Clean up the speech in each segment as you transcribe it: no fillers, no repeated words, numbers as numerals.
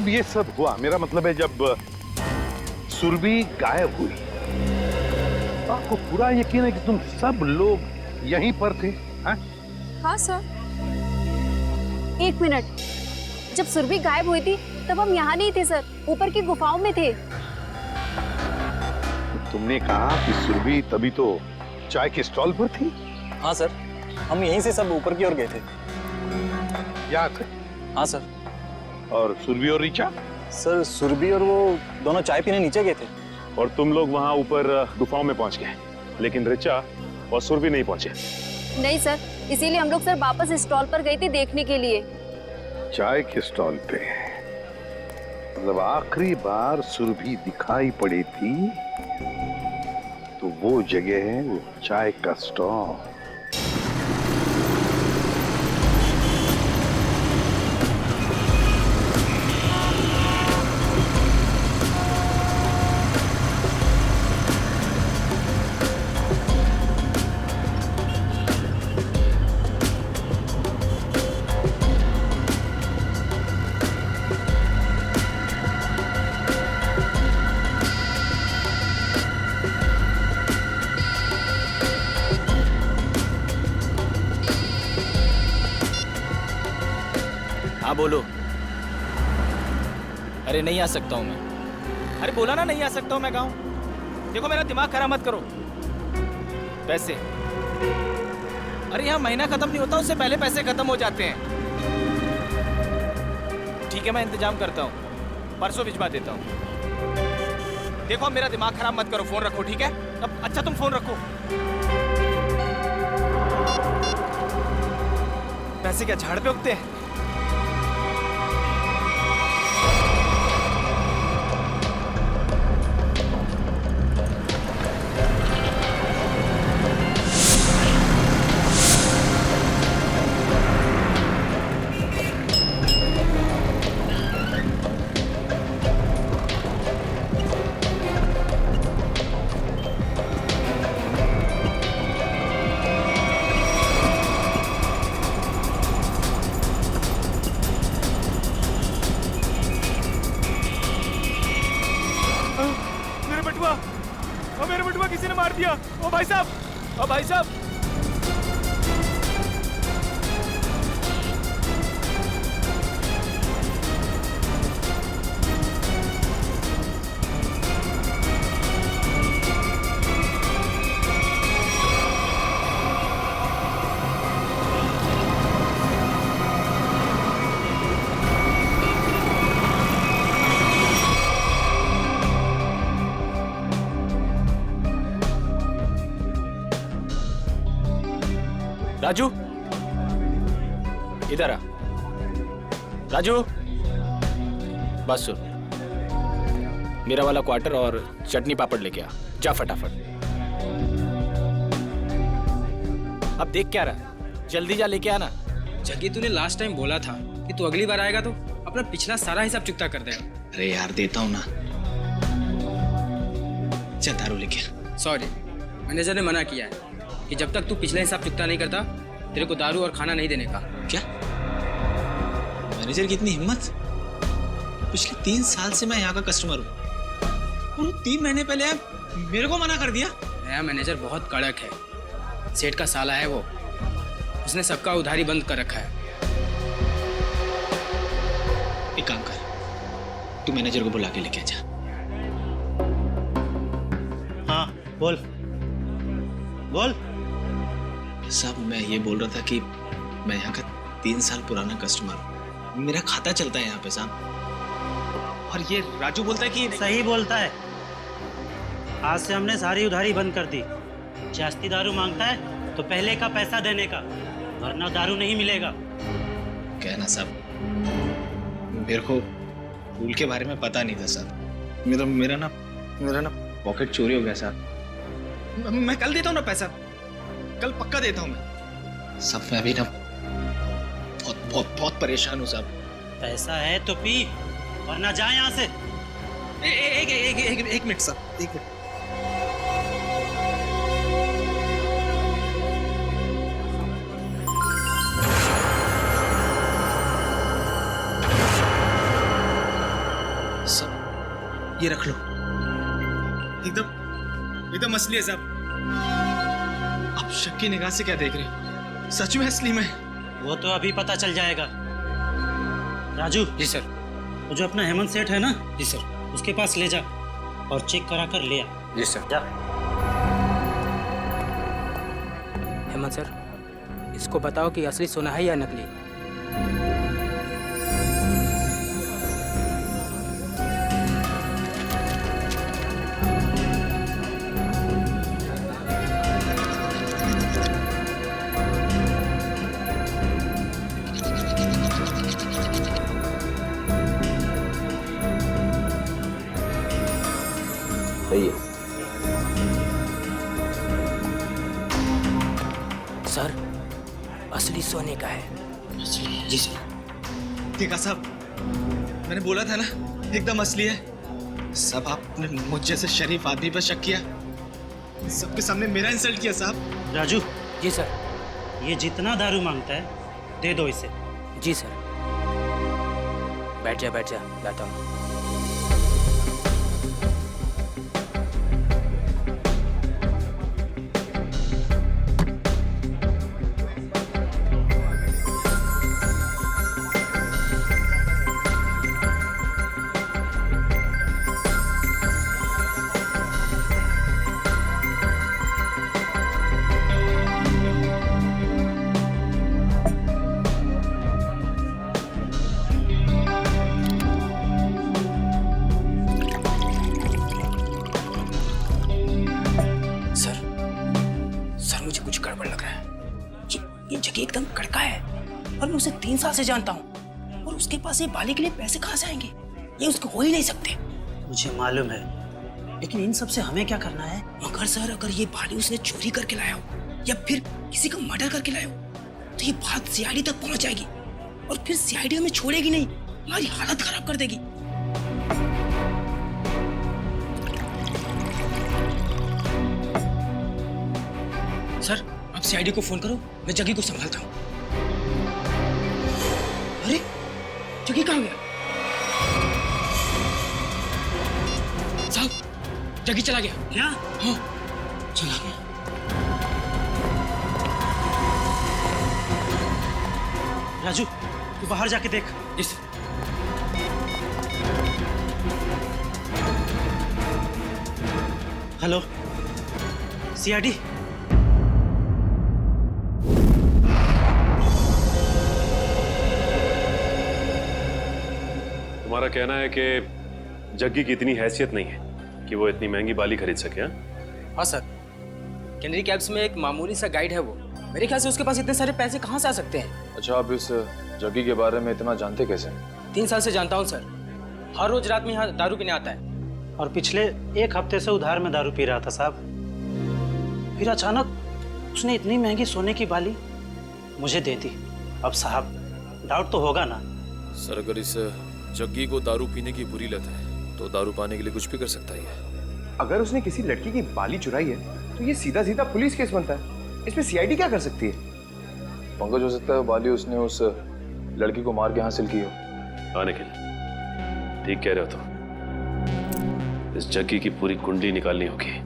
जब ये सब हुआ, मेरा मतलब है जब सुरभि गायब हुई, तो आपको पूरा यकीन है कि तुम सब लोग यहीं पर थे? हाँ सर। एक मिनट, जब सुरभि गायब हुई थी तब हम यहाँ नहीं थे सर, ऊपर की गुफाओं में थे। तुमने कहा कि सुरभि तभी तो चाय के स्टॉल पर थी? हाँ सर, हम यहीं से सब ऊपर की ओर गए थे। यहाँ से? हाँ सर। और सुरभि और ऋचा? सर सुरभि और वो दोनों चाय पीने नीचे गए थे। और तुम लोग वहां ऊपर गुफाओं में पहुंच गए, लेकिन ऋचा और सुरभि नहीं पहुंचे। नहीं सर, इसीलिए हम लोग सर वापस स्टॉल पर गए थे देखने के लिए। चाय के स्टॉल पे? मतलब आखिरी बार सुरभि दिखाई पड़ी थी तो वो जगह है वो चाय का स्टॉल। हाँ बोलो। अरे नहीं आ सकता हूँ मैं। अरे बोला ना नहीं आ सकता हूँ मैं गाँव। देखो मेरा दिमाग खराब मत करो। पैसे, अरे यहाँ महीना खत्म नहीं होता उससे पहले पैसे खत्म हो जाते हैं। ठीक है मैं इंतजाम करता हूँ, परसों भिजवा देता हूँ। देखो मेरा दिमाग खराब मत करो, फोन रखो ठीक है? अब अच्छा तुम फोन रखो। पैसे क्या झाड़ पे उगते हैं? मेरे बटुआ किसी ने मार दिया। ओ भाई साहब, ओ भाई साहब। राजू इधर आ। राजू बस सुन, मेरा वाला क्वार्टर और चटनी पापड़ लेके आ, जा फटाफट। अब देख क्या रहा, जल्दी जा लेके आना। जगी तूने लास्ट टाइम बोला था कि तू अगली बार आएगा तो अपना पिछला सारा हिसाब चुकता कर देगा। अरे यार देता हूं ना, चल दारू लेके आ। सॉरी, मैनेजर ने मना किया है कि जब तक तू पिछला हिसाब चुकता नहीं करता तेरे को दारू और खाना नहीं देने का। क्या मैनेजर की इतनी हिम्मत? पिछले 3 साल से मैं यहाँ का कस्टमर हूँ और 3 महीने पहले आप मेरे को मना कर दिया। नया मैनेजर बहुत कड़क है, सेठ का साला है वो, उसने सबका उधारी बंद कर रखा है। एक काम कर, तू मैनेजर को बुला के लेके जा। हाँ बोल बोल। साहब मैं ये बोल रहा था कि मैं यहाँ का 3 साल पुराना कस्टमर हूँ, मेरा खाता चलता है यहाँ पे साहब। और ये राजू बोलता है कि सही बोलता है, आज से हमने सारी उधारी बंद कर दी। जास्ती दारू मांगता है तो पहले का पैसा देने का, वरना दारू नहीं मिलेगा। कहना साहब, मेरे को फूल के बारे में पता नहीं था साहब। मेरा ना पॉकेट चोरी हो गया साहब। मैं कल देता हूँ ना पैसा, कल पक्का देता हूँ मैं। सब मैं अभी ना बहुत परेशान हूँ साहब। पैसा है तो पी, वरना जा यहाँ से। एक मिनट साहब, एक मिनट। ये रख लो। एकदम असली है साहब। आप शक की निगाह से क्या देख रहे हैं? सच में असली में? वो तो अभी पता चल जाएगा। राजू, जी सर। वो जो अपना हेमंत सेठ है ना, जी सर। उसके पास ले जा और चेक करा कर ले आ। जी सर। जा। हेमंत सर, इसको बताओ कि असली सोना है या नकली। सही है। सर, असली सोने का है। असली? जी सर। देखा साहब, मैंने बोला था ना, एकदम असली है। सब आपने मुझ जैसे शरीफ आदमी पर शक किया, सबके सामने मेरा इंसल्ट किया साहब। राजू, जी सर। ये जितना दारू मांगता है दे दो इसे। जी सर। बैठ जा, लाता हूँ। मुझे कुछ गड़बड़ लग रहा है। ये जगह एकदम कड़का है और मैं उसे 3 साल से जानता हूँ, और उसके पास ये बाली के लिए पैसे कहाँ से आएंगे? ये उसको हो ही नहीं सकते। मुझे मालूम है, लेकिन इन सब से हमें क्या करना है? मगर सर, अगर ये बाली उसने चोरी करके लाया हो या फिर किसी का मर्डर करके लाया हो, तो ये बात सीआईडी तक पहुंच जाएगी, और फिर सीआईडी हमें छोड़ेगी नहीं, हमारी हालत खराब कर देगी। सर, आप सीआईडी को फोन करो, मैं जगी को संभालता हूँ। अरे, जगी कहाँ गया? साहब, जगी चला गया। क्या? हाँ, चला गया। राजू, तू बाहर जाके देख। इस हेलो, सीआईडी। तुम्हारा कहना है कि जग्गी की इतनी हैसियत नहीं है कि वो इतनी महंगी बाली खरीद सके? हाँ सर, कैनरी कैब्स में एक मामूली सा गाइड है वो। मेरे ख्याल से उसके पास इतने सारे पैसे कहाँ से आ सकते हैं? अच्छा, आप इस जग्गी के बारे में इतना जानते कैसे? 3 साल से जानता हूँ सर। हर रोज रात में यहाँ दारू पीने आता है। और पिछले 1 हफ्ते से उधार में दारू पी रहा था साहब। फिर अचानक उसने इतनी महंगी सोने की बाली मुझे दे दी। अब साहब, डाउट तो होगा ना? सर, अगर इस जग्गी को दारू पीने की बुरी लत है तो दारू पाने के लिए कुछ भी कर सकता है। अगर उसने किसी लड़की की बाली चुराई है तो ये सीधा सीधा पुलिस केस बनता है। इसमें सीआईडी क्या कर सकती है? पंकज, हो सकता है बाली उसने उस लड़की को मार के हासिल की हो। हाँ निखिल, ठीक कह रहे हो तुम। इस जग्गी की पूरी कुंडली निकालनी होगी।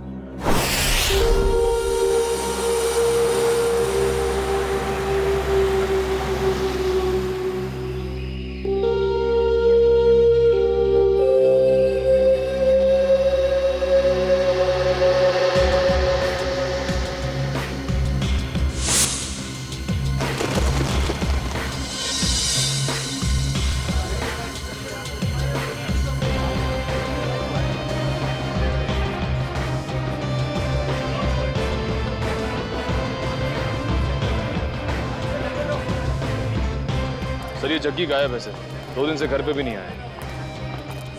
सर, ये जग्गी गायब है सर। 2 दिन से घर पे भी नहीं आया।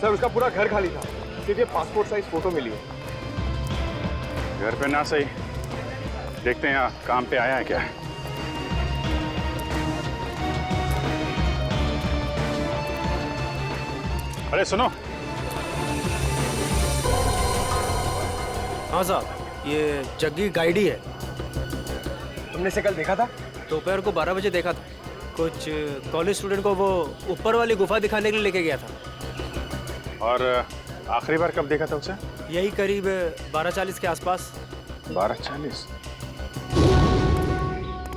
सर, उसका पूरा घर खाली था, सिर्फ ये पासपोर्ट साइज फोटो मिली है। घर पे ना सही, देखते हैं यहाँ काम पे आया है क्या। अरे सुनो। हाँ साहब, ये जग्गी गाइड ही है। तुमने इसे कल देखा था? दोपहर को 12 बजे देखा था। कुछ कॉलेज स्टूडेंट को वो ऊपर वाली गुफा दिखाने के लिए लेके गया था। और आखिरी बार कब देखा था उसे? यही करीब 12:40 के आसपास। 12:40?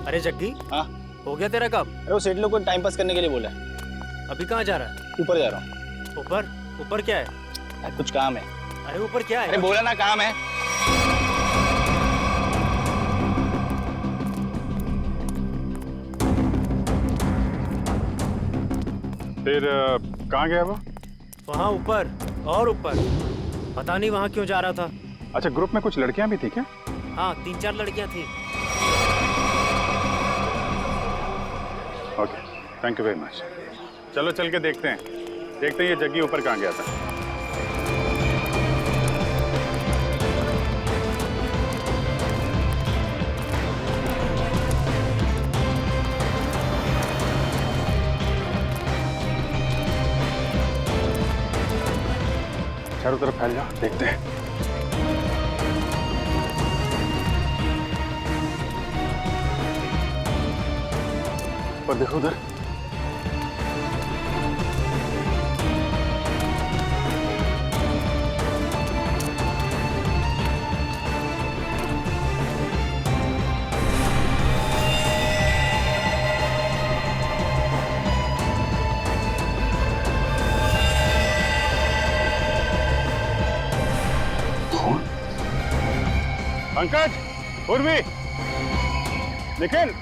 अरे जग्गी, हाँ हो गया तेरा काम? अरे वो सेठ लोग को टाइम पास करने के लिए बोला है। अभी कहाँ जा रहा है? ऊपर जा रहा हूँ। ऊपर? ऊपर क्या है? कुछ काम है। अरे ऊपर क्या है? अरे बोला ना काम है। फिर कहाँ गया वो? वहाँ ऊपर और ऊपर, पता नहीं वहाँ क्यों जा रहा था। अच्छा, ग्रुप में कुछ लड़कियां भी थी क्या? हाँ, 3-4 लड़कियाँ थी। Okay, thank you very much. चलो चल के देखते हैं ये जग्गी ऊपर कहाँ गया था। चारों तरफ फैल जाओ, देखते हैं। पर देखो उधर, पंकज, उर्वी, निखिल,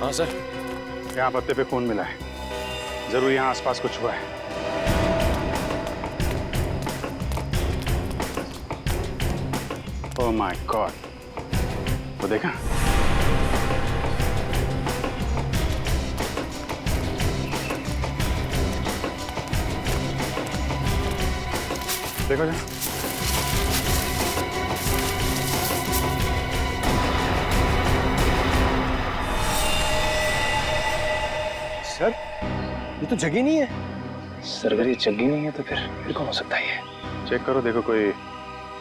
हाँ सर। यहाँ पत्ते पे खून मिला है, जरूर यहाँ आसपास कुछ हुआ है। ओह माय गॉड, वो देखा? देखो जरा। सर, ये तो जगह नहीं है। सर अगर ये जग्गी नहीं है तो फिर कौन हो सकता है ये? चेक करो, देखो कोई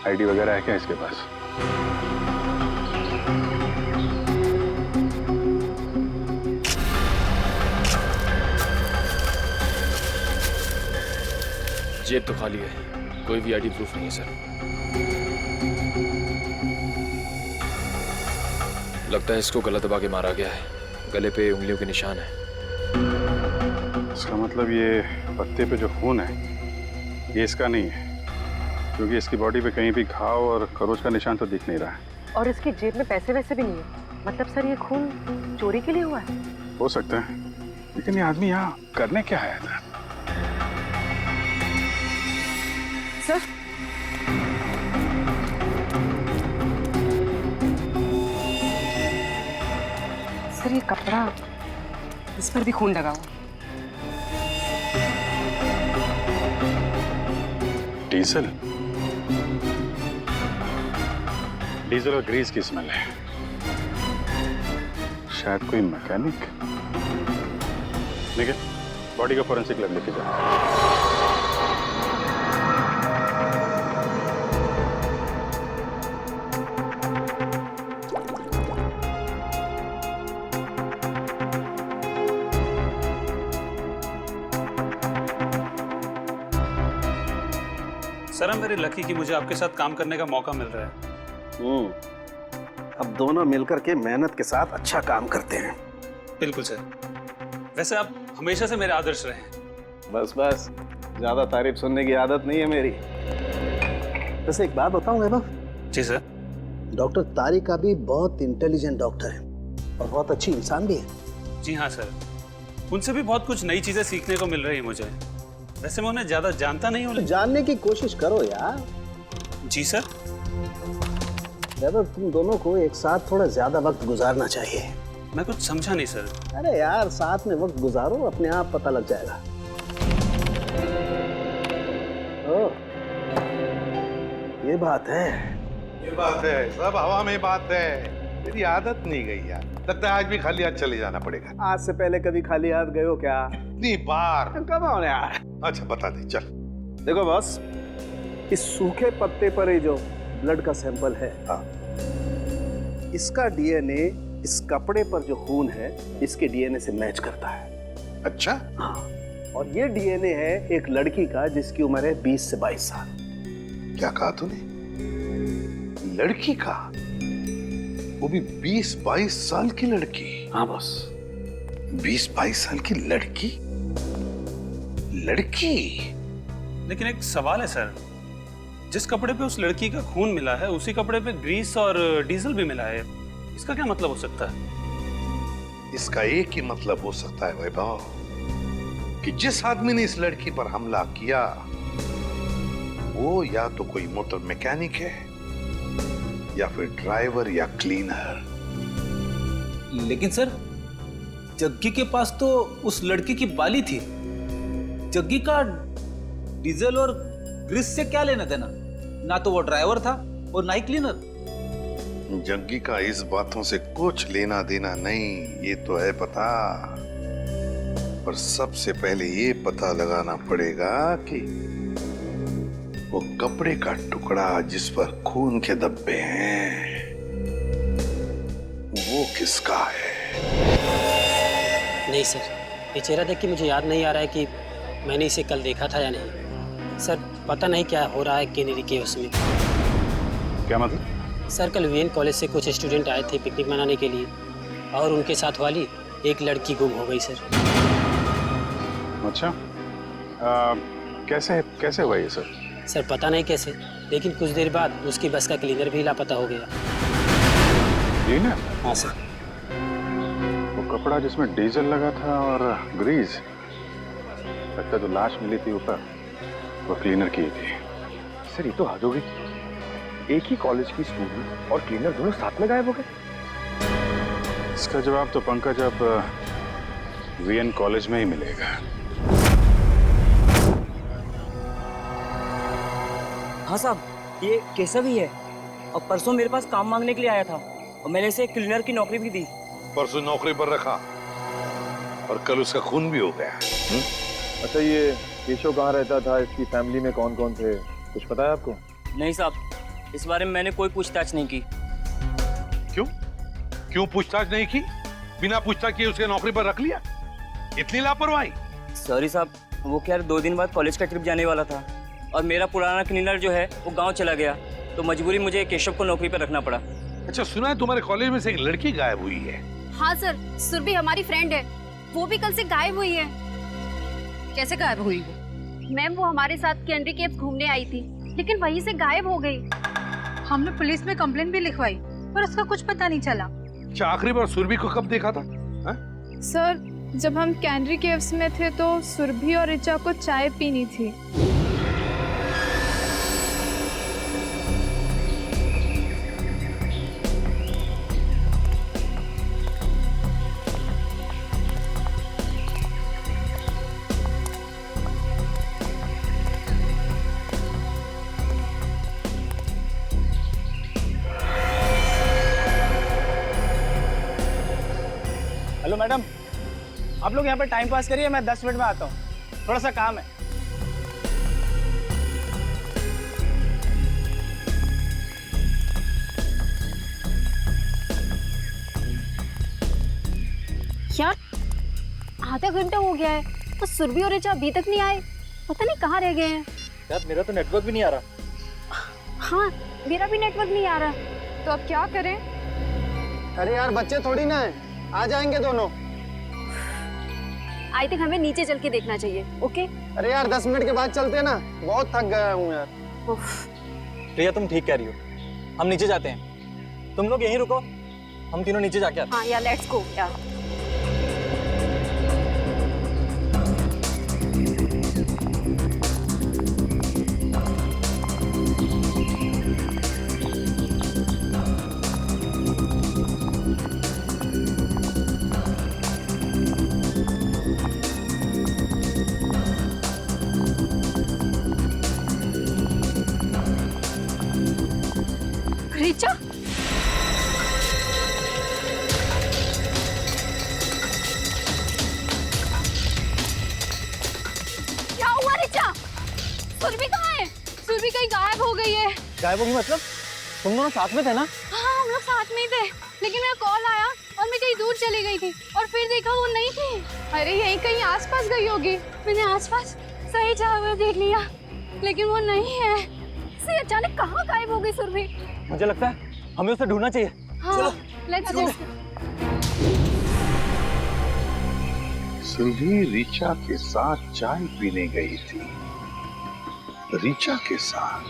आईडी वगैरह है क्या इसके पास? जेब तो खाली है, कोई भी आईडी प्रूफ नहीं है सर। लगता है इसको गला दबा के मारा गया है, गले पे उंगलियों के निशान है। इसका मतलब ये पत्ते पे जो खून है ये इसका नहीं है, क्योंकि इसकी बॉडी पे कहीं भी घाव और खरोच का निशान तो दिख नहीं रहा है। और इसकी जेब में पैसे वैसे भी नहीं है, मतलब सर ये खून चोरी के लिए हुआ है? हो सकता है, लेकिन ये आदमी यहाँ करने क्या आया था? सर ये कपड़ा, इस पर भी खून लगा हुआ। डीजल, डीजल और ग्रीस की स्मेल है, शायद कोई मैकेनिक। निकल, बॉडी का फोरेंसिक लैब लेके जाओ। सर I'm very lucky कि मुझे आपके साथ काम करने का मौका मिल रहा है। अब दोनों मिलकर के मेहनत के साथ अच्छा काम करते हैं। बिल्कुल सर। वैसे आप हमेशा से मेरे आदर्श रहे हैं। बस बस, ज्यादा तारीफ सुनने की आदत नहीं है मेरी। वैसे एक बात बताऊं वैभव? जी सर। डॉक्टर तारिक का भी बहुत इंटेलिजेंट डॉक्टर है और बहुत अच्छी इंसान भी है। जी हाँ सर, उनसे भी बहुत कुछ नई चीजें सीखने को मिल रही है मुझे। वैसे मैं उन्हें ज्यादा जानता नहीं हूँ। तो जानने की कोशिश करो यार। जी सर। वैभव, तुम दोनों को एक साथ थोड़ा ज्यादा वक्त गुजारना चाहिए। मैं कुछ समझा नहीं सर। अरे यार, साथ में वक्त गुजारो, अपने आप पता लग जाएगा। ओ, ये बात है। ये बात है, सब हवा में बात है। मेरी आदत नहीं गई यार, लगता है आज भी खाली हाथ चले जाना पड़ेगा। आज से पहले कभी खाली हाथ गए हो क्या? इतनी बार। कब आओ यार। अच्छा बता दे चल। देखो बॉस, इस सूखे पत्ते पर ये जो ब्लड का सैंपल है, इसका डीएनए इस कपड़े पर जो खून है इसके डीएनए से मैच करता है। अच्छा? हाँ, और ये डीएनए है एक लड़की का जिसकी उम्र है 20 से 22 साल। क्या कहा तूने? लड़की का? वो भी 20-22 साल की लड़की? हाँ बॉस। 20-22 साल की लड़की? लड़की? लेकिन एक सवाल है सर, जिस कपड़े पे उस लड़की का खून मिला है उसी कपड़े पे ग्रीस और डीजल भी मिला है, इसका क्या मतलब हो सकता है? इसका एक ही मतलब हो सकता है वैभव, कि जिस आदमी ने इस लड़की पर हमला किया वो या तो कोई मोटर मैकेनिक है या फिर ड्राइवर या क्लीनर। लेकिन सर, जग्गी के पास तो उस लड़की की बाली थी। जग्गी का डीजल और ग्रीस से क्या लेना देना? ना तो वो ड्राइवर था और ना ही क्लीनर। जग्गी का इस बातों से कुछ लेना देना नहीं, ये तो है पता। पर सबसे पहले ये पता लगाना पड़ेगा कि वो कपड़े का टुकड़ा जिस पर खून के धब्बे हैं वो किसका है। नहीं सर, ये चेहरा देख के मुझे याद नहीं आ रहा है कि मैंने इसे कल देखा था या नहीं। सर पता नहीं क्या हो रहा है केनेरी के उसमें। क्या मतलब? सर कल वीएन कॉलेज से कुछ स्टूडेंट आए थे पिकनिक मनाने के लिए और उनके साथ वाली एक लड़की गुम हो गई सर। अच्छा, कैसे हुआ ये सर? सर पता नहीं कैसे, लेकिन कुछ देर बाद उसकी बस का क्लीनर भी लापता हो गया। क्लीनर? हाँ सर। वो कपड़ा जिसमें डीजल लगा था और ग्रीस, लगता तो लाश मिली थी ऊपर वो क्लीनर की थी। सर ये तो हद हो गई, एक ही कॉलेज की स्टूडेंट और क्लीनर दोनों साथ में गायब हो गए। इसका जवाब तो पंकज अब वीएन कॉलेज में ही मिलेगा। हाँ साहब, ये केशव ही है और परसों मेरे पास काम मांगने के लिए आया था और मैंने इसे क्लीनर की नौकरी भी दी। परसों नौकरी पर रखा और कल उसका खून भी हो गया। अच्छा, ये केशव कहाँ रहता था? इसकी फैमिली में कौन कौन थे? कुछ पता है आपको? नहीं साहब, इस बारे में मैंने कोई पूछताछ नहीं की। क्यों पूछताछ नहीं की? बिना पूछताछ किए उसके नौकरी पर रख लिया? इतनी लापरवाही? सॉरी साहब, वो क्या 2 दिन बाद कॉलेज का ट्रिप जाने वाला था और मेरा पुराना क्लीनर जो है वो गांव चला गया, तो मजबूरी मुझे केशव को नौकरी पर रखना पड़ा। अच्छा, सुना है तुम्हारे कॉलेज में से एक लड़की गायब हुई है? हाँ सर, सुरभि हमारी फ्रेंड है, वो भी कल से गायब हुई है। कैसे गायब हुई वो? मैम वो हमारे साथ कैंडी केव्स घूमने आई थी, लेकिन वहीं से गायब हो गई। हमने पुलिस में कंप्लेंट भी लिखवाई पर उसका कुछ पता नहीं चला। अच्छा, आखिरी बार सुरभि को कब देखा था? सर जब हम कैंडी केव्स में थे तो सुरभि और ऋचा को चाय पीनी थी। हेलो मैडम, आप लोग यहाँ पर टाइम पास करिए, मैं 10 मिनट में आता हूँ, थोड़ा सा काम है। यार आधा घंटा हो गया है तो सुरभि और ऋचा अभी तक नहीं आए, पता नहीं कहाँ रह गए हैं। यार मेरा तो नेटवर्क भी नहीं आ रहा। हाँ मेरा भी नेटवर्क नहीं आ रहा, तो अब क्या करें? अरे यार बच्चे थोड़ी ना है, आ जाएंगे दोनों। आई थिंक हमें नीचे चल के देखना चाहिए। ओके? अरे यार 10 मिनट के बाद चलते हैं ना, बहुत थक गया हूँ यार। प्रिया तुम ठीक कह रही हो, हम नीचे जाते हैं, तुम लोग यहीं रुको, हम तीनों नीचे जाके आते हैं। हाँ यार लेट्स गो यार। ऋचा सुरभि कहाँ है? सुरभि कहीं गायब हो गई है। गायब होगी मतलब? तुम दोनों साथ में थे ना? हाँ हम लोग साथ में ही थे, लेकिन मेरा कॉल आया और मैं कहीं दूर चली गई थी और फिर देखा वो नहीं थी। अरे यहीं कहीं आसपास गई होगी। मैंने आसपास सही जगह देख लिया, लेकिन वो नहीं है। से अचानक कहाँ गायब हो गई सुरभि? मुझे लगता है हमें उसे ढूंढना चाहिए। हाँ, लेट्स गो। सुरभि ऋचा के साथ चाय पीने गई थी। ऋचा के साथ।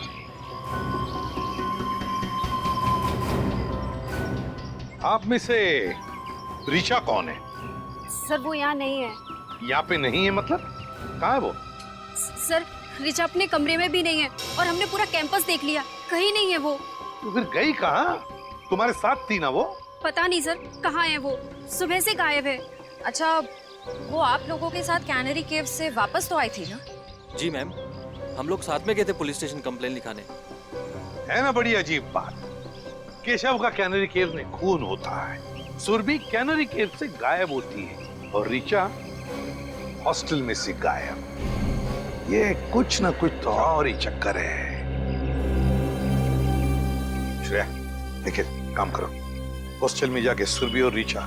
आप में से ऋचा कौन है? सर वो यहाँ नहीं है। यहाँ पे नहीं है मतलब? कहाँ है वो? सर ऋचा अपने कमरे में भी नहीं है और हमने पूरा कैंपस देख लिया, कहीं नहीं है वो। तो फिर गई कहाँ? तुम्हारे साथ थी ना वो? पता नहीं सर कहाँ है वो, सुबह से गायब है। अच्छा वो आप लोगों के साथ कैनरी केव से वापस तो आई थी ना? जी मैम, हम लोग साथ में गए थे पुलिस स्टेशन कंप्लेन लिखाने। है ना बड़ी अजीब बात। केशव का कैनरी केव में खून होता है, सुरभि कैनरी केव से गायब होती है और ऋचा हॉस्टल में से गायब। ये कुछ ना कुछ तो और ही चक्कर है। श्रेया देखिए, काम करो, हॉस्टल में जाके सुरभि और ऋचा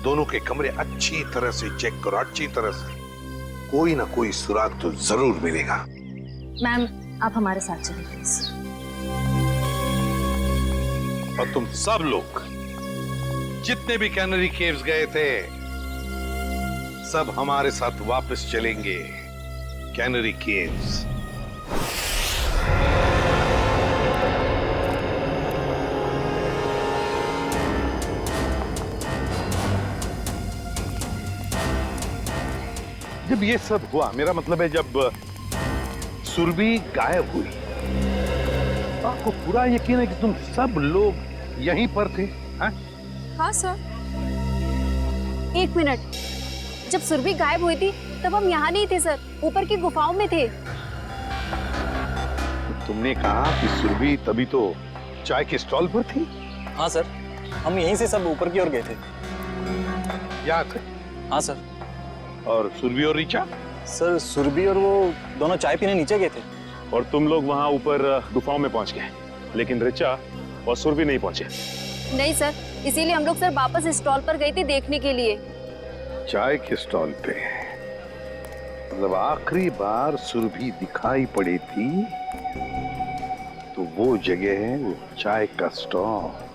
दोनों के कमरे अच्छी तरह से चेक करो, अच्छी तरह से। कोई ना कोई सुराग तो जरूर मिलेगा। मैम आप हमारे साथ चलिए प्लीज। और तुम सब लोग जितने भी कैनरी केव्स गए थे, सब हमारे साथ वापस चलेंगे कैनरी केव्स। जब ये सब हुआ, मेरा मतलब है जब सुरभि गायब हुई, आपको पूरा यकीन है कि तुम सब लोग यहीं पर थे? हाँ सर। एक मिनट, जब सुरभि गायब हुई थी तब हम यहाँ नहीं थे सर, ऊपर की गुफाओं में थे। तुमने कहा कि सुरभि तभी तो चाय के स्टॉल पर थी? हाँ सर, हम यहीं से सब ऊपर की ओर गए थे। याद है? हाँ सर। और सुरभि और ऋचा? सर सुरभि और वो दोनों चाय पीने नीचे गए थे। और तुम लोग वहां ऊपर गुफाओं में पहुंच गए, लेकिन ऋचा और सुरभि नहीं पहुंचे। नहीं सर, इसीलिए हम लोग सर वापस स्टॉल पर गए थे देखने के लिए। चाय के स्टॉल पे मतलब आखिरी बार सुरभि दिखाई पड़ी थी तो वो जगह है वो चाय का स्टॉल।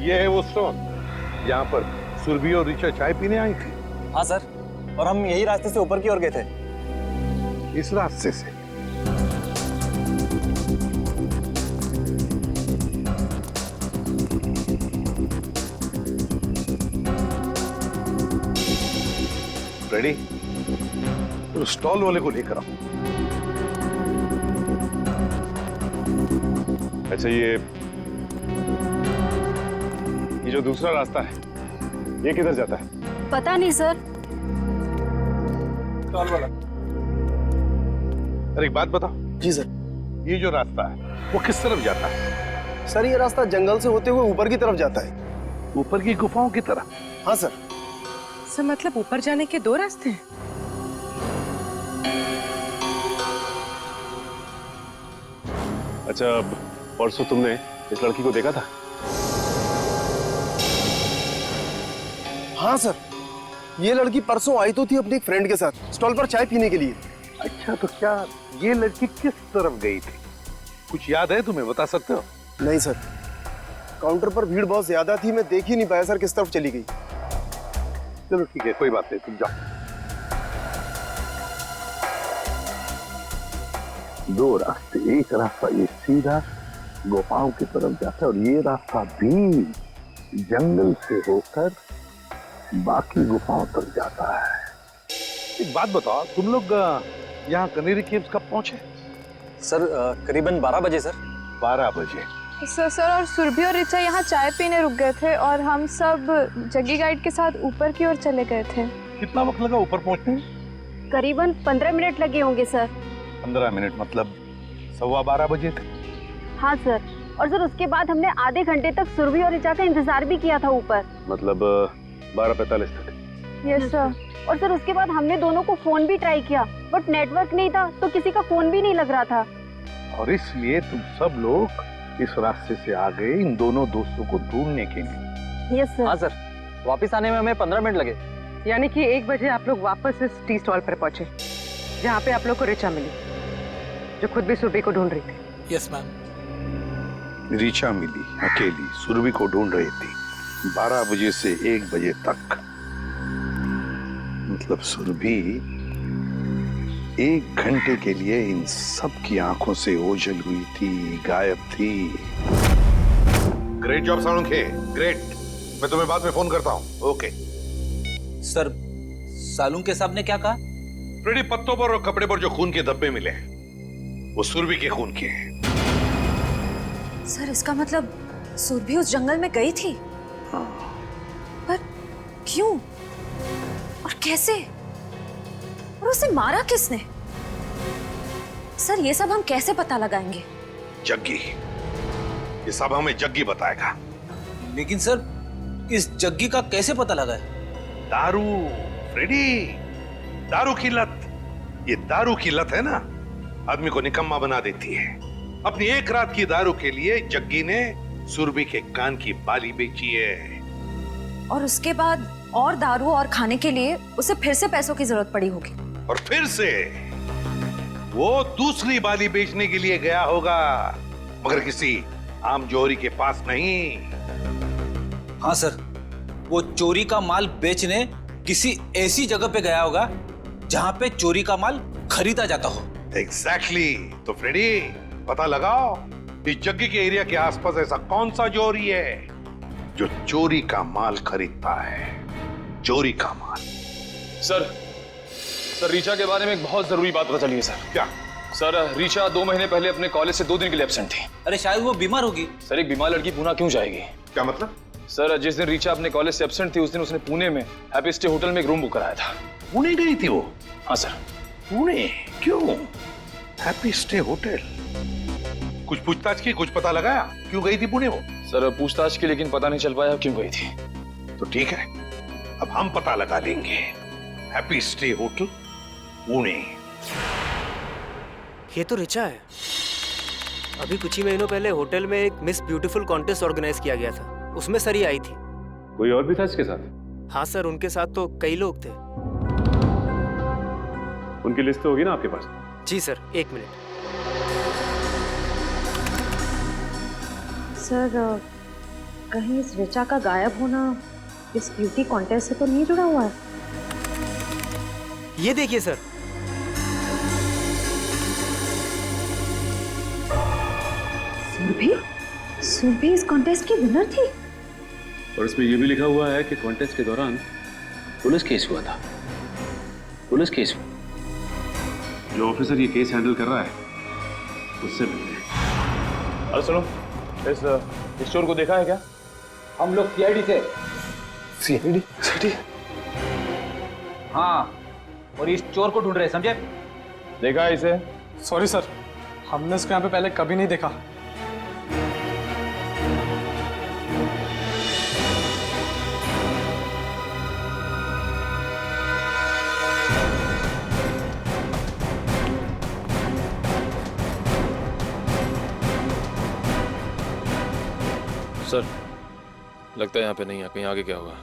ये है वो स्टोन, यहाँ पर सुरभि और ऋचा चाय पीने आई थी। हाँ सर, और हम यही रास्ते से ऊपर की ओर गए थे। इस रास्ते से? रेडी? तो स्टॉल वाले को लेकर आओ। अच्छा ये जो दूसरा रास्ता है ये किधर जाता है? पता नहीं सर। स्टॉल वाला, अरे एक बात बताओ। जी सर। ये जो रास्ता है वो किस तरफ जाता है? सर ये रास्ता जंगल से होते हुए ऊपर की तरफ जाता है। ऊपर की गुफाओं की तरफ? हाँ सर। सर मतलब ऊपर जाने के दो रास्ते हैं? अच्छा, परसों तुमने इस लड़की को देखा था? हाँ सर, ये लड़की परसों आई तो थी अपनी एक फ्रेंड के साथ स्टॉल पर चाय पीने के लिए। अच्छा, तो क्या ये लड़की किस तरफ गई थी? कुछ याद है तुम्हें, बता सकते हो? नहीं सर, काउंटर पर भीड़ बहुत ज्यादा थी, मैं देख ही नहीं पाया सर किस तरफ चली गई। चलो ठीक है, कोई बात नहीं, तुम जाओ। दो रास्ते, एक रास्ता ये सीधा गुफाओं की तरफ जाता है और ये रास्ता भी जंगल से होकर बाकी गुफाओं तक जाता है। एक बात बताओ, तुम लोग यहाँ कनेरी केव्स कब पहुंचे? सर करीबन 12 बजे सर। 12 बजे। सर और सुरभि और ऋचा यहाँ चाय पीने रुक गए थे और हम सब जग्गी गाइड के साथ ऊपर की ओर चले गए थे। कितना वक्त लगा ऊपर पहुंचने में? करीबन 15 मिनट लगे होंगे सर। 15 मिनट मतलब 11:15 बजे थे। हाँ सर, और सर उसके बाद हमने आधे घंटे तक सुरभि और ऋचा का इंतजार भी किया था ऊपर। मतलब 12:45 तक। Yes sir. और सर उसके बाद हमने दोनों को फोन भी ट्राई किया, बट नेटवर्क नहीं था तो किसी का फोन भी नहीं लग रहा था। और इसलिए तुम सब लोग इस रास्ते से आ गए इन दोनों दोस्तों को ढूंढने के लिए। Yes sir. हाँ सर, वापस आने में हमें 15 मिनट लगे। यानी कि 1 बजे आप लोग वापस इस टी स्टॉल पर पहुंचे जहाँ पे आप लोग को ऋचा मिली, जो खुद भी सुरभि को ढूंढ रही थी। Yes ma'am. ऋचा मिली अकेली, सुरभि को ढूंढ रही थी 12 बजे से 1 बजे तक। मतलब सुरभि 1 घंटे के लिए इन सब की आंखों से ओझल हुई थी, गायब थी। Great job Salunkhe, great. मैं तुम्हें बाद में फोन करता हूँ। ओके सर, सालुंखे साहब ने क्या कहा? फ्रेडी, पत्तों पर और कपड़े पर जो खून के धब्बे मिले वो सुरभि के खून के हैं। सर इसका मतलब सुरभि उस जंगल में गई थी? हाँ। पर क्यों और कैसे, और उसे मारा किसने? सर ये सब हम कैसे पता लगाएंगे? जग्गी, ये सब हमें जग्गी बताएगा। लेकिन सर, इस जग्गी का कैसे पता लगा है? दारू फ्रेडी, दारू की लत। ये दारू की लत है ना, आदमी को निकम्मा बना देती है। अपनी 1 रात की दारू के लिए जग्गी ने सुरभि के कान की बाली बेची है। और उसके बाद और दारू और खाने के लिए उसे फिर से पैसों की जरूरत पड़ी होगी। और फिर से वो दूसरी बाली बेचने के लिए गया होगा, मगर किसी आम जोहरी के पास नहीं। हाँ सर, वो चोरी का माल बेचने किसी ऐसी जगह पे गया होगा जहां पे चोरी का माल खरीदा जाता हो। एग्जैक्टली। तो फ्रेडी, पता लगाओ इस जग्गी के एरिया के आसपास ऐसा कौन सा जोहरी है जो चोरी का माल खरीदता है। चोरी का माल। सर ऋचा के बारे में एक बहुत जरूरी बात पता चली है सर। क्या? सर ऋचा 2 महीने पहले अपने कॉलेज से 2 दिन के लिए एब्सेंट थी। अरे शायद वो बीमार होगी। सर एक बीमार लड़की पुणे क्यों जाएगी? क्या मतलब? सर जिस दिन ऋचा अपने कॉलेज से एब्सेंट थी उस दिन उसने पुणे में हैप्पी स्टे होटल में एक रूम बुक कराया था। पुणे गई थी वो? हाँ सर। पुणे क्यों? Happy stay hotel. कुछ पूछताछ की, कुछ पता लगाया क्यों गई थी पुणे वो? सर पूछताछ की, लेकिन पता नहीं चल पाया क्यों गई थी। तो ठीक है, अब हम पता लगा लेंगे। Happy stay hotel Pune. ये तो ऋचा है। अभी कुछ ही महीनों पहले होटल में एक मिस ब्यूटीफुल कॉन्टेस्ट ऑर्गेनाइज किया गया था, उसमें सर ही आई थी। कोई और भी था इसके साथ? हाँ सर, उनके साथ तो कई लोग थे। उनकी लिस्ट तो होगी ना आपके पास? जी सर, 1 मिनट। सर, कहीं इस ऋचा का गायब होना इस ब्यूटी कॉन्टेस्ट से तो नहीं जुड़ा हुआ है? ये देखिए सर। सुरभि इस कॉन्टेस्ट की विनर थी। और इसमें यह भी लिखा हुआ है कि कॉन्टेस्ट के दौरान पुलिस केस हुआ था। Police case? जो ऑफिसर ये केस हैंडल कर रहा है उससे मिलने। अरे सुनो, इस चोर को देखा है क्या? हम लोग सीआईडी से। सीआईडी? हाँ, और इस चोर को ढूंढ रहे हैं, समझे? देखा है इसे? सॉरी सर, हमने इसको यहाँ पे पहले कभी नहीं देखा। सर लगता है यहाँ पे नहीं है, कहीं आगे क्या होगा?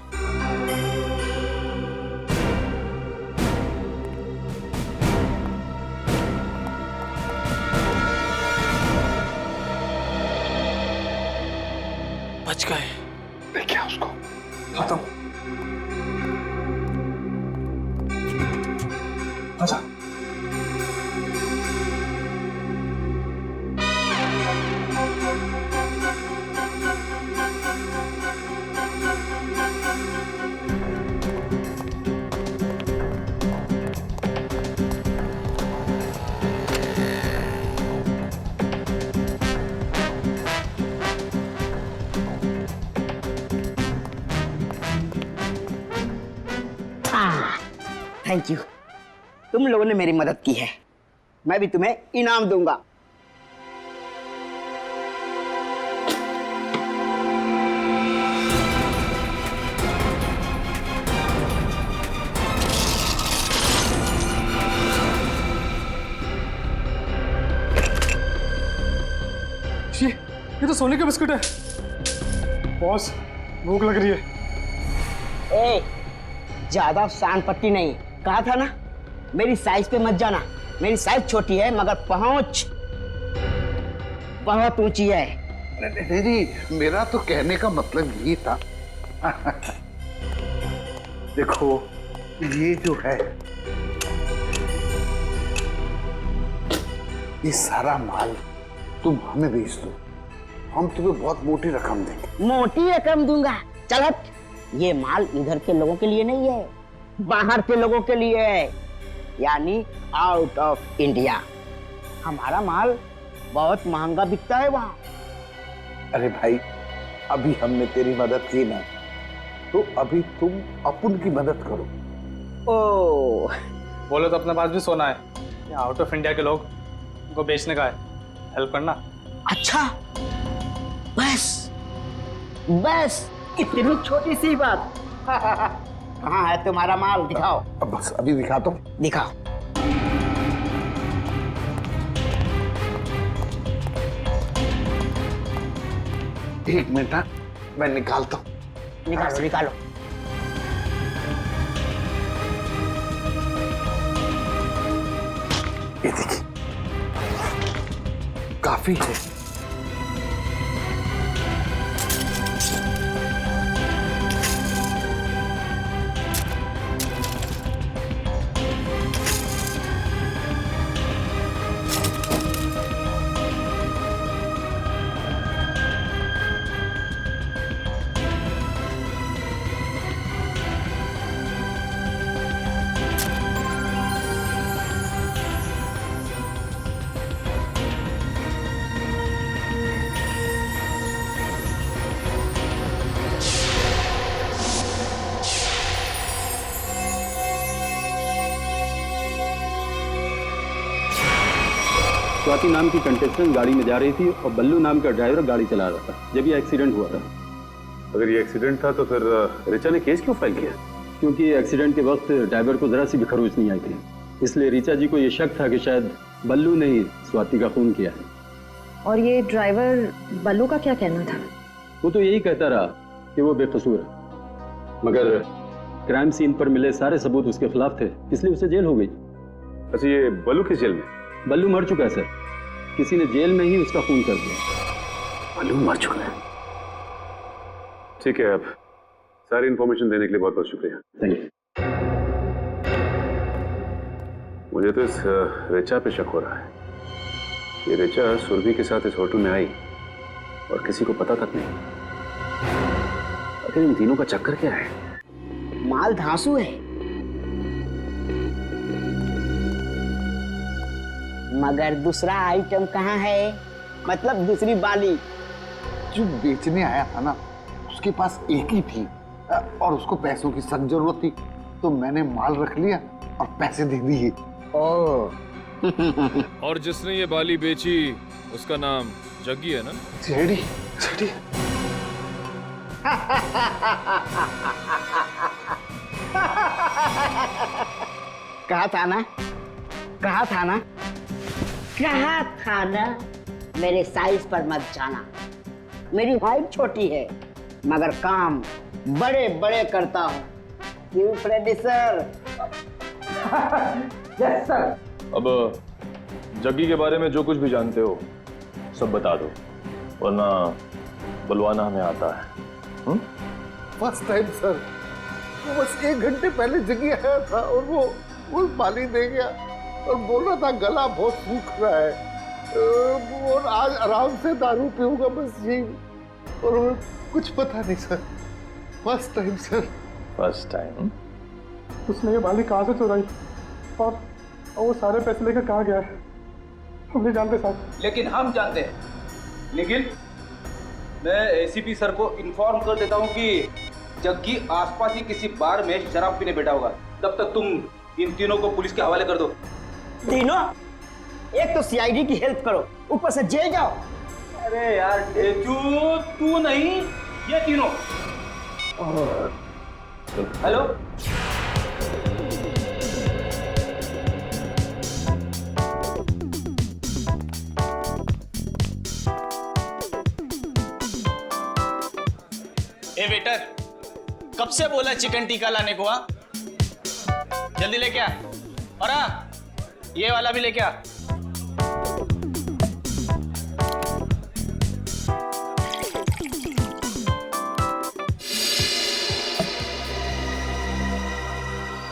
बच गए। देखिए उसको। खत्म। आजा। थैंक यू, तुम लोगों ने मेरी मदद की है, मैं भी तुम्हें इनाम दूंगा। ये तो सोने का बिस्कुट है। बॉस, भूख लग रही है। ए, ज्यादा शान पट्टी नहीं, कहा था ना मेरी साइज पे मत जाना। मेरी साइज छोटी है मगर पहुंच बहुत ऊंची है। नहीं, मेरा तो कहने का मतलब यही था। देखो ये जो है, ये सारा माल तुम हमें बेच दो, हम तुम्हें बहुत मोटी रकम देंगे। मोटी रकम दूंगा? चल हट, ये माल इधर के लोगों के लिए नहीं है, बाहर के लोगों के लिए है, यानी आउट ऑफ इंडिया। हमारा माल बहुत महंगा बिकता है वहाँ। अरे भाई, अभी हमने तेरी मदद की ना, तो अभी तुम अपन की मदद करो। ओ, बोलो तो अपने पास भी सोना है, आउट ऑफ इंडिया के लोग उनको बेचने का है, हेल्प करना। अच्छा, बस बस इतनी छोटी सी बात। कहाँ है तुम्हारा माल, दिखाओ। बस अभी दिखाता हूँ। दिखाओ। एक मिनट, मैं निकालता हूँ। निकालो निकालो। ये देखिए, काफी है। स्वाति नाम की कंटेस्टेंट गाड़ी में जा रही थी और बल्लू नाम का ड्राइवर गाड़ी चला रहा था जब ये एक्सीडेंट हुआ था। अगर ये एक्सीडेंट था तो फिर रिचा ने केस क्यों फाइल किया? क्योंकि एक्सीडेंट के वक्त ड्राइवर को जरा सी भी खरोच नहीं आई थी, इसलिए रिचा जी को ये शक था कि शायद बल्लू ने ही स्वाति का खून किया है। और ये ड्राइवर बल्लू का क्या कहना था? वो तो यही कहता रहा कि वो बेकसूर है, मगर क्राइम सीन पर मिले सारे सबूत उसके खिलाफ थे, इसलिए उसे जेल हो गई। अच्छा, ये बल्लू किस जेल में? बल्लू मर चुका है सर, किसी ने जेल में ही उसका खून कर दिया। बल्लू मर चुका है? ठीक है, अब सारी इंफॉर्मेशन देने के लिए बहुत बहुत शुक्रिया। Thank you. मुझे तो इस रिचा पे शक हो रहा है। ये रिचा सुरभि के साथ इस होटल में आई और किसी को पता तक नहीं। आखिर इन तीनों का चक्कर क्या है? माल धांसू है, मगर दूसरा आइटम कहाँ है? मतलब दूसरी बाली। जो बेचने आया था ना, उसके पास एक ही थी और उसको पैसों की सख्त जरूरत थी, तो मैंने माल रख लिया और पैसे दे दिए। और जिसने ये बाली बेची उसका नाम जग्गी है ना? सीआईडी। कहा था ना, कहा था ना, कहा था ना, मेरे साइज पर मत जाना। मेरी हाइट छोटी है मगर काम बड़े बड़े करता हूँ। क्यों प्रोड्यूसर? Yes sir. अब जग्गी के बारे में जो कुछ भी जानते हो सब बता दो, वरना बुलवाना हमें आता है। फर्स्ट टाइम सर, वो बस 1 घंटे पहले जगी आया था और वो पानी दे गया और बोल रहा था गला बहुत सूख रहा है और आज आराम से दारू पीऊंगा, बस यही। और कुछ पता नहीं sir, first time sir. First time? उसने ये बाली कहाँ से चुराई और वो सारे पैसे लेकर कहाँ गया है, हम नहीं जानते साहब। लेकिन हम जानते हैं। निखिल, मैं एसीपी सर को इन्फॉर्म कर देता हूँ कि जग्गी आसपास ही किसी बार में शराब पीने बैठा होगा। तब तक तुम इन तीनों को पुलिस के हवाले कर दो। तीनों? एक तो सीआईडी की हेल्प करो, ऊपर से जेल जाओ। अरे यार टेचू, तू नहीं, ये तीनों। हेलो, ए वेटर, कब से बोला चिकन टिक्का लाने को? जल्दी लेके आ। और हाँ, ये वाला भी लेके आ।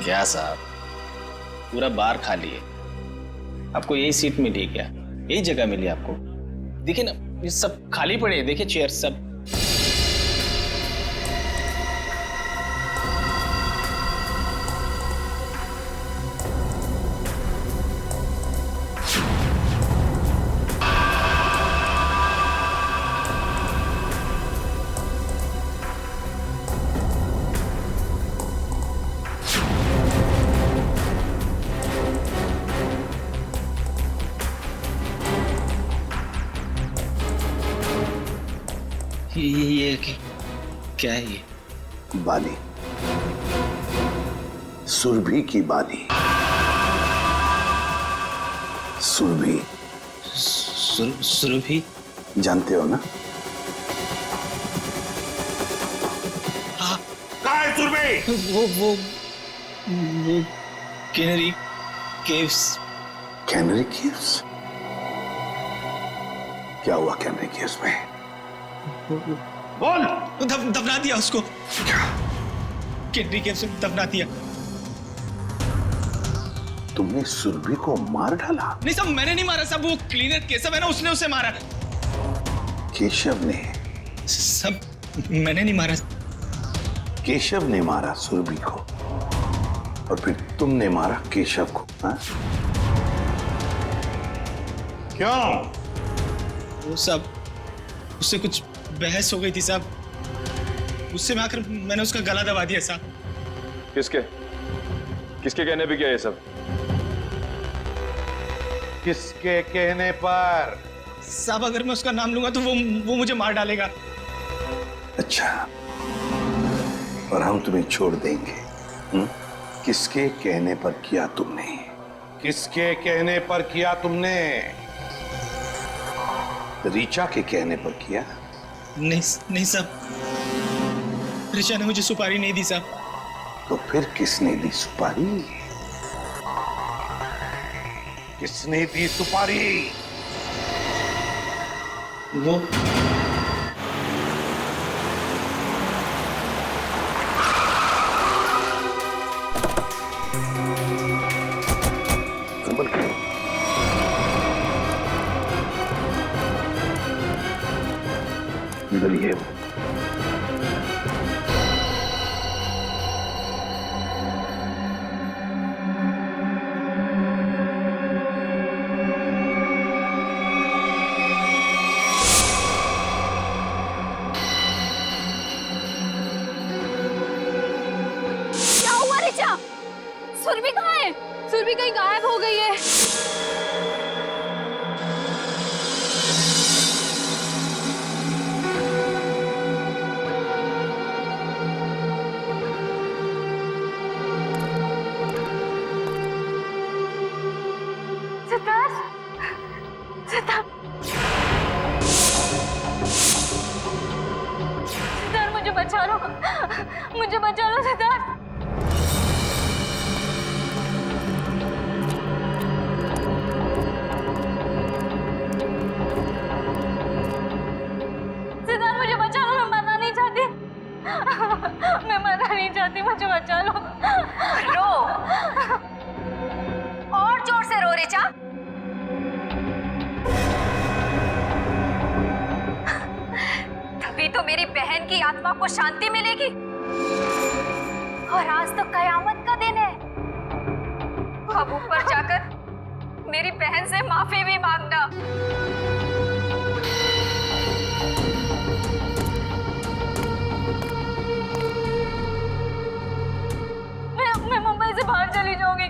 क्या साहब, पूरा बार खाली है। आपको यही सीट मिली क्या? यही जगह मिली आपको? देखिए ना, ये सब खाली पड़े हैं। देखिए चेयर सब। ये क्या है ये? बाली, सुरभि की बाली। सुरभि। सुरभि जानते हो ना? हाँ। कहाँ है सुरभि? वो कैनरी केव्स। Canary caves? क्या हुआ कैनरी केव्स में? बोल। दफना दिया उसको। कैनरी केव्स में दफना दिया। तुमने सुरभि को मार डाला? नहीं साहब, मैंने नहीं मारा साहब। वो क्लीनर केशव है ना, उसने उसे मारा। केशव ने? सब मैंने नहीं मारा। केशव ने मारा सुरभि को और फिर तुमने मारा केशव को? हाँ? क्यों? वो सब उससे कुछ बहस हो गई थी साहब। उससे मैं आकर मैंने उसका गला दबा दिया साहब। किसके किसके कहने पे किया ये सब? किसके कहने पर? साहब अगर मैं उसका नाम लूंगा तो वो मुझे मार डालेगा। अच्छा, और हम तुम्हें छोड़ देंगे? किसके कहने पर किया तुमने? किसके कहने पर किया तुमने? रीचा के कहने पर किया? नहीं साहब, रीचा ने मुझे सुपारी नहीं दी साहब। तो फिर किसने दी सुपारी? किसने दी सुपारी? वो निकलिए। क्या हुआ ऋचा? सुरभि कहाँ है? सुरभि कहीं गायब हो गई है। सिद्धार्थ, मुझे बचा लो, मुझे बचा लो सिद्धार्थ। सिद्धार्थ मुझे बचा लो, मैं मरना नहीं चाहती। मैं मरना नहीं चाहती, मुझे बचा लो। रो, और जोर से रो ऋचा। तभी तो मेरी बहन की आत्मा को शांति मिलेगी। और आज तो कयामत का दिन है। अब ऊपर जाकर मेरी बहन से माफी भी मांगना। मैं मुंबई से बाहर चली जाऊंगी।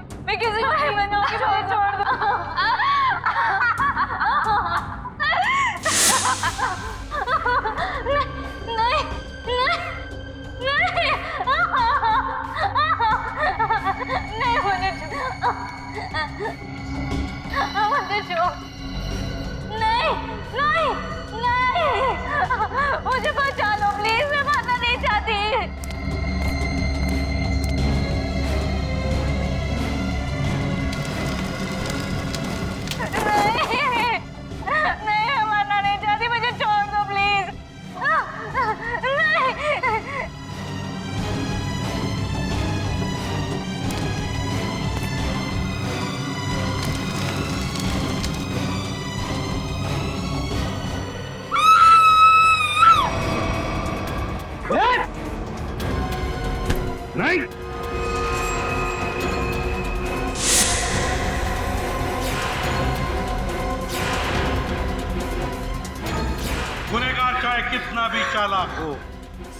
कितना भी चालाक हो,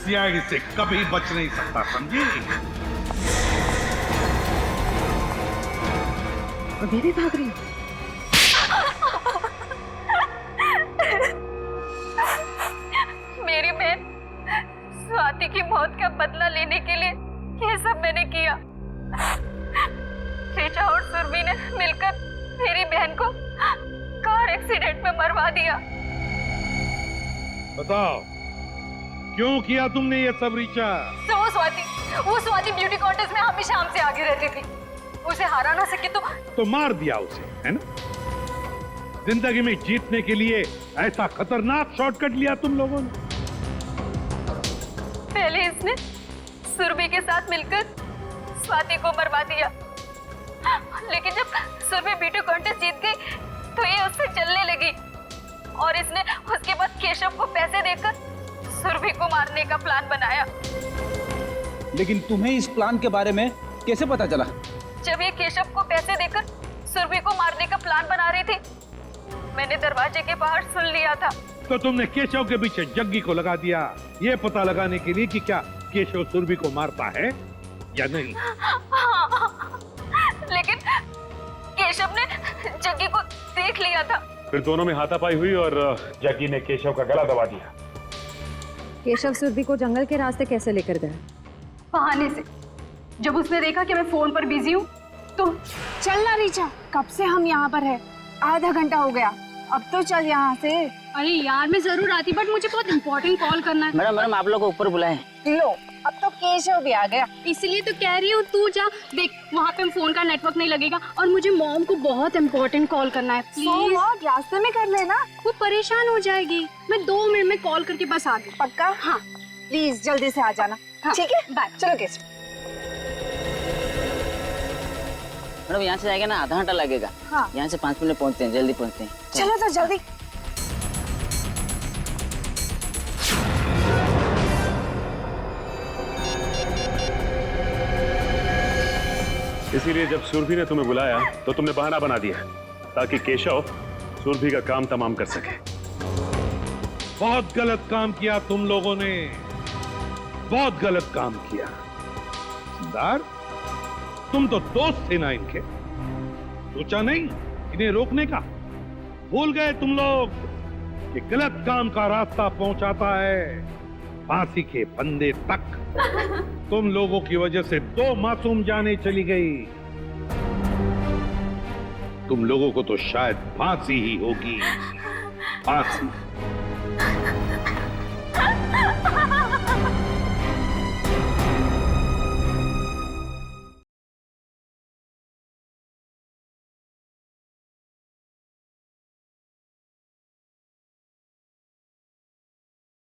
सीआईडी से कभी बच नहीं सकता, समझी? अभी भी भाग रही हो? मेरी बहन स्वाति की मौत का बदला लेने के लिए ये सब मैंने किया। ऋचा और सुरभि ने मिलकर मेरी बहन को कार एक्सीडेंट में मरवा दिया। बताओ, क्यों किया तुमने ये सब ऋचा? तो वो स्वाति ब्यूटी कॉन्टेस्ट में हमेशा हमसे आगे रहती थी। उसे हरा ना सके तो मार दिया उसे, है ना? जिंदगी में जीतने के लिए ऐसा खतरनाक शॉर्टकट लिया तुम लोगों ने। पहले इसने सुरभि के साथ मिलकर स्वाति को मरवा दिया, लेकिन जब सुरभि ब्यूटी कॉन्टेस्ट जीत गई तो ये उससे जलने लगी और इसने उसके बाद केशव को पैसे देकर सुरभि को मारने का प्लान बनाया। लेकिन तुम्हें इस प्लान के बारे में कैसे पता चला? जब ये केशव को पैसे देकर सुरभि को मारने का प्लान बना रही थी, मैंने दरवाजे के बाहर सुन लिया था। तो तुमने केशव के पीछे जग्गी को लगा दिया, ये पता लगाने के लिए कि क्या केशव सुरभि को मारता है या नहीं? लेकिन केशव ने जग्गी को देख लिया था। फिर दोनों में हाथापाई हुई और जग्गी ने केशव का गला दबा दिया। केशव सुरभि को जंगल के रास्ते कैसे लेकर गया? बहाने से। जब उसने देखा कि मैं फोन पर बिजी हूँ तो चल ना रीचा, कब से हम यहाँ पर है, आधा घंटा हो गया, अब तो चल यहाँ से। अरे यार मैं जरूर आती, बट मुझे बहुत इम्पोर्टेंट कॉल करना है। मैडम आप लोग को ऊपर बुलाएं। लो, अब तो केशव भी आ गया। इसलिए तो कह रही हूँ तू जा, देख वहाँ पे फोन का नेटवर्क नहीं लगेगा और मुझे मॉम को बहुत इम्पोर्टेंट कॉल करना है। प्लीज रास्ते में कर लेना, वो परेशान हो जाएगी। मैं 2 मिनट में कॉल करके बस आ गई। पक्का? हाँ प्लीज जल्दी से आ जाना। हाँ, ठीक है, बाय। चलो केशव। मैडम यहाँ से जाएगा ना, आधा घंटा लगेगा। हाँ। यहाँ से 5 मिनट पहुँचते हैं, जल्दी पहुँचते हैं। चलो तो जल्दी। इसीलिए जब सुरभि ने तुम्हें बुलाया तो तुमने बहाना बना दिया ताकि केशव सुरभि का काम तमाम कर सके। बहुत गलत काम किया तुम लोगों ने, बहुत गलत काम किया। सरदार, तुम तो दोस्त थे ना इनके, सोचा नहीं इन्हें रोकने का? भूल गए तुम लोग कि गलत काम का रास्ता पहुंचाता है फांसी के फंदे तक। तुम लोगों की वजह से 2 मासूम जानें चली गई। तुम लोगों को तो शायद फांसी ही होगी, फांसी।